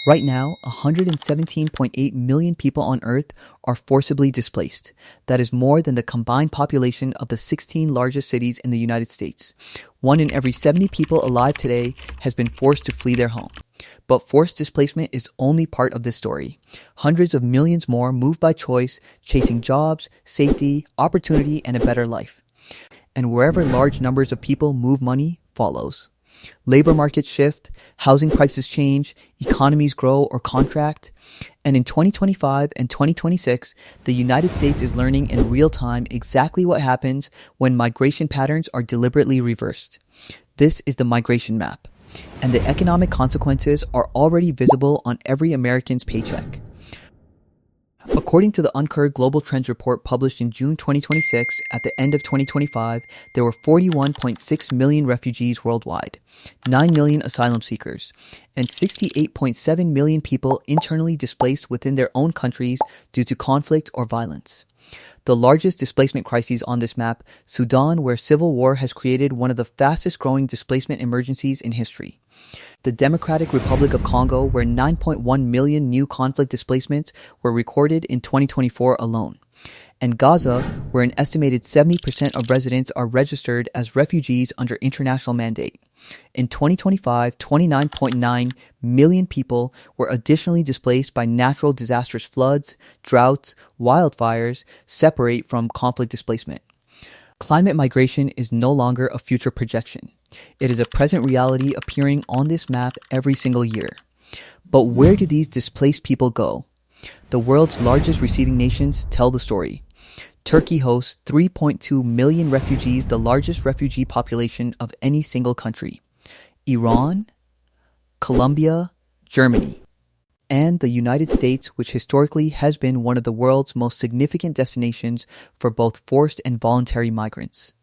Right now, 117.8 million people on Earth are forcibly displaced. That is more than the combined population of the 16 largest cities in the United States. 1 in every 70 people alive today has been forced to flee their home. But forced displacement is only part of this story. Hundreds of millions more move by choice, chasing jobs, safety, opportunity, and a better life. And wherever large numbers of people move, money follows. Labor markets shift, housing prices change, economies grow or contract. And in 2025 and 2026, the United States is learning in real time exactly what happens when migration patterns are deliberately reversed. This is the migration map, and the economic consequences are already visible on every American's paycheck. According to the UNHCR Global Trends report published in June 2026, at the end of 2025, there were 41.6 million refugees worldwide, 9 million asylum seekers, and 68.7 million people internally displaced within their own countries due to conflict or violence. The largest displacement crises on this map, Sudan, where civil war has created one of the fastest growing displacement emergencies in history. The Democratic Republic of Congo, where 9.1 million new conflict displacements were recorded in 2024 alone. And Gaza, where an estimated 70% of residents are registered as refugees under international mandate. In 2025, 29.9 million people were additionally displaced by natural disasters, floods, droughts, wildfires, separate from conflict displacement. Climate migration is no longer a future projection. It is a present reality appearing on this map every single year. But where do these displaced people go? The world's largest receiving nations tell the story. Turkey hosts 3.2 million refugees, the largest refugee population of any single country. Iran, Colombia, Germany, and the United States, which historically has been one of the world's most significant destinations for both forced and voluntary migrants.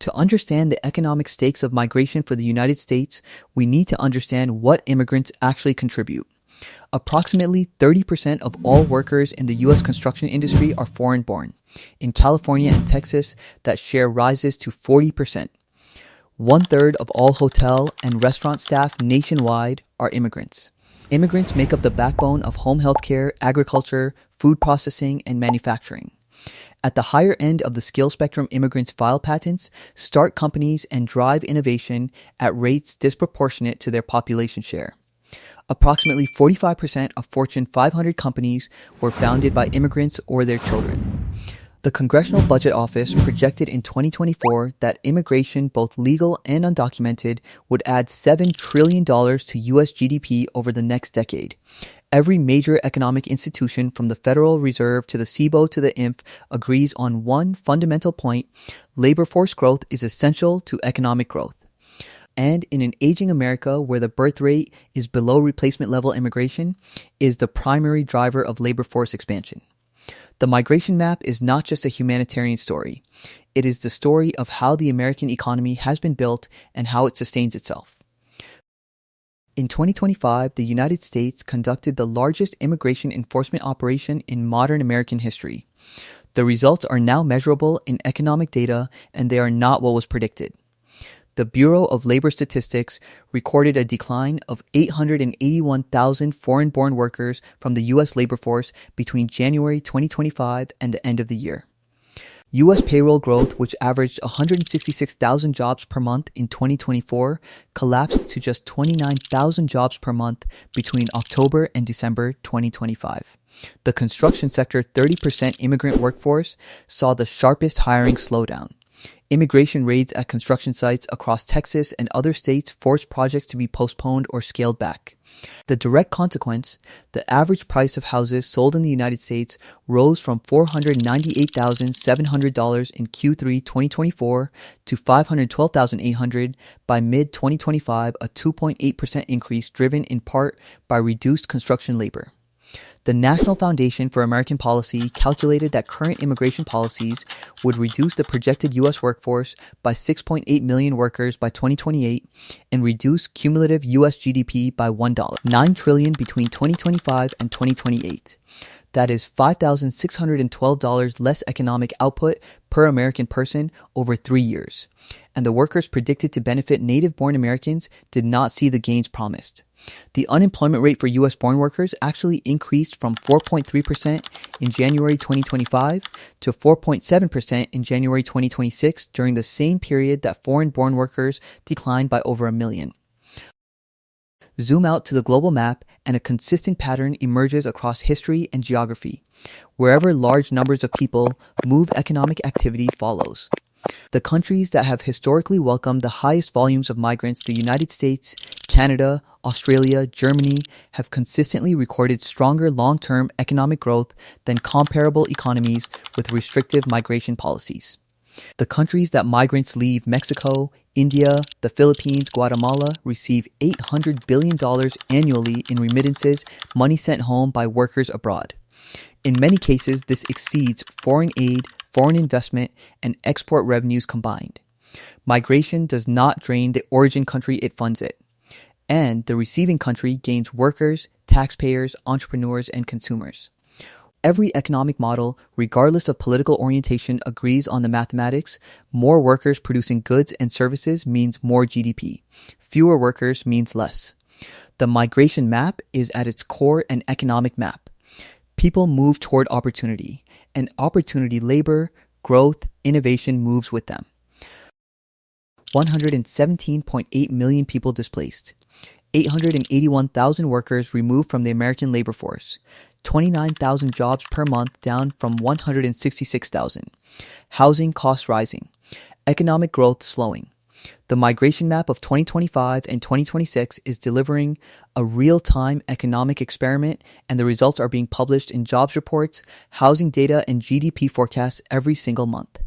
To understand the economic stakes of migration for the United States, we need to understand what immigrants actually contribute. Approximately 30% of all workers in the U.S. construction industry are foreign-born. In California and Texas, that share rises to 40%. 1/3 of all hotel and restaurant staff nationwide are immigrants. Immigrants make up the backbone of home healthcare, agriculture, food processing, and manufacturing. At the higher end of the skill spectrum, immigrants file patents, start companies, and drive innovation at rates disproportionate to their population share. Approximately 45% of Fortune 500 companies were founded by immigrants or their children. The Congressional Budget Office projected in 2024 that immigration, both legal and undocumented, would add $7 trillion to U.S. GDP over the next decade. Every major economic institution, from the Federal Reserve to the SIBO to the IMF, agrees on one fundamental point: labor force growth is essential to economic growth. And in an aging America where the birth rate is below replacement level, immigration is the primary driver of labor force expansion. The migration map is not just a humanitarian story. It is the story of how the American economy has been built and how it sustains itself. In 2025, the United States conducted the largest immigration enforcement operation in modern American history. The results are now measurable in economic data, and they are not what was predicted. The Bureau of Labor Statistics recorded a decline of 881,000 foreign-born workers from the U.S. labor force between January 2025 and the end of the year. U.S. payroll growth, which averaged 166,000 jobs per month in 2024, collapsed to just 29,000 jobs per month between October and December 2025. The construction sector 30% immigrant workforce saw the sharpest hiring slowdown. Immigration raids at construction sites across Texas and other states forced projects to be postponed or scaled back. The direct consequence, the average price of houses sold in the United States rose from $498,700 in Q3 2024 to $512,800 by mid-2025, a 2.8% increase driven in part by reduced construction labor. The National Foundation for American Policy calculated that current immigration policies would reduce the projected U.S. workforce by 6.8 million workers by 2028 and reduce cumulative U.S. GDP by $9 trillion between 2025 and 2028. That is $5,612 less economic output per American person over 3 years. And the workers predicted to benefit native-born Americans did not see the gains promised. The unemployment rate for U.S. born workers actually increased from 4.3% in January 2025 to 4.7% in January 2026 during the same period that foreign-born workers declined by over 1 million. Zoom out to the global map and a consistent pattern emerges across history and geography. Wherever large numbers of people move, economic activity follows. The countries that have historically welcomed the highest volumes of migrants, the United States, Canada, Australia, Germany, have consistently recorded stronger long-term economic growth than comparable economies with restrictive migration policies. The countries that migrants leave, Mexico, India, the Philippines, Guatemala, receive $800 billion annually in remittances, money sent home by workers abroad. In many cases, this exceeds foreign aid, foreign investment, and export revenues combined. Migration does not drain the origin country, it funds it. And the receiving country gains workers, taxpayers, entrepreneurs, and consumers. Every economic model, regardless of political orientation, agrees on the mathematics. More workers producing goods and services means more GDP. Fewer workers means less. The migration map is at its core an economic map. People move toward opportunity, and opportunity, labor, growth, innovation moves with them. 117.8 million people displaced. 881,000 workers removed from the American labor force. 29,000 jobs per month, down from 166,000. Housing costs rising. Economic growth slowing. The migration map of 2025 and 2026 is delivering a real-time economic experiment, and the results are being published in jobs reports, housing data, and GDP forecasts every single month.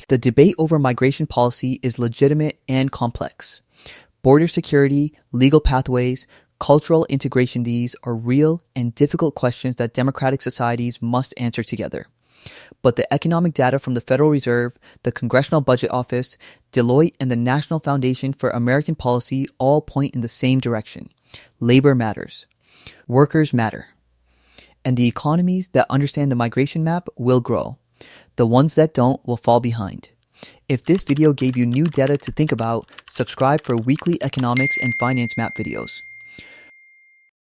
The debate over migration policy is legitimate and complex. Border security, legal pathways, cultural integration, these are real and difficult questions that democratic societies must answer together. But the economic data from the Federal Reserve, the Congressional Budget Office, Deloitte, and the National Foundation for American Policy all point in the same direction. Labor matters. Workers matter. And the economies that understand the migration map will grow. The ones that don't will fall behind. If this video gave you new data to think about, subscribe for weekly economics and finance map videos.